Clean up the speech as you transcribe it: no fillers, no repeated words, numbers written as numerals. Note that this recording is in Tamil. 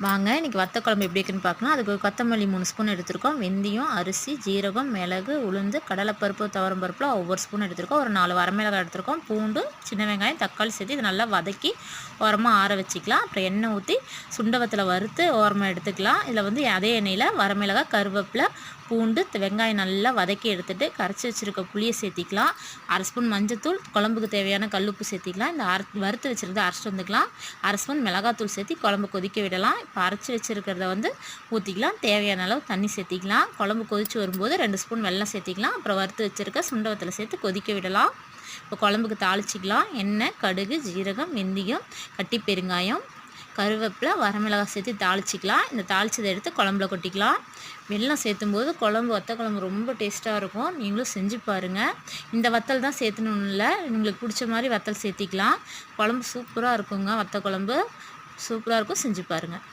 வாங்க இன்றைக்கி வத்த குழம்பு எப்படி இருக்குன்னு பார்க்கலாம். அதுக்கு கொத்தமல்லி 3 ஸ்பூன் எடுத்துருக்கோம். வெந்தயம், அரிசி, ஜீரகம், மிளகு, உளுந்து, கடலைப்பருப்பு, துவரம்பருப்புலாம் ஒவ்வொரு ஸ்பூன் எடுத்துருக்கோம். ஒரு 4 வரமிளகாய் எடுத்துருக்கோம். பூண்டு, சின்ன வெங்காயம், தக்காளி சேர்த்து இதை நல்லா வதக்கி ஓரமாக ஆற வச்சுக்கலாம். அப்புறம் எண்ணெய் ஊற்றி சுண்டவத்தில் வறுத்து ஓரமாக எடுத்துக்கலாம். இதில் வந்து அதே எண்ணெயில் வரமிளகாய், கருவேப்பிலை, பூண்டு, வெங்காயம் நல்லா வதக்கி எடுத்துகிட்டு கரைச்சி வச்சுருக்க புளியை சேர்த்திக்கலாம். 1/2 ஸ்பூன் மஞ்சத்தூள், குழம்புக்கு தேவையான கல்லுப்பு சேர்த்திக்கலாம். இந்த வறுத்து வச்சுருக்கதை அரைச்சிட்டு வந்துக்கலாம். 1/2 ஸ்பூன் மிளகாத்தூள் சேர்த்தி குழம்பு கொதிக்க விடலாம். இப்போ அரைச்சி வச்சுருக்கிறத வந்து ஊற்றிக்கலாம். தேவையான அளவு தண்ணி சேர்த்திக்கலாம். குழம்பு கொதித்து வரும்போது 2 ஸ்பூன் வெல்லம் சேர்த்திக்கலாம். அப்புறம் வறுத்து வச்சுருக்க சுண்டவத்தில் சேர்த்து கொதிக்க விடலாம். இப்போ குழம்புக்கு தாளிச்சிக்கலாம். எண்ணெய், கடுகு, ஜீரகம், வெந்தயம், கட்டி பெருங்காயம், கருவேப்பிலை, வரமிளகாய் சேர்த்து தாளிச்சிக்கலாம். இந்த தாளிச்சதை எடுத்து குழம்புல கொட்டிக்கலாம். வெல்லம் சேர்த்தும்போது வத்த குழம்பு ரொம்ப டேஸ்ட்டாக இருக்கும். நீங்களும் செஞ்சு பாருங்கள். இந்த வத்தல் தான் சேர்த்துணுன்னு இல்லை, உங்களுக்கு பிடிச்ச மாதிரி வத்தல் சேர்த்திக்கலாம். குழம்பு சூப்பராக இருக்குங்க. வத்த குழம்பு சூப்பராக இருக்கும். செஞ்சு பாருங்கள்.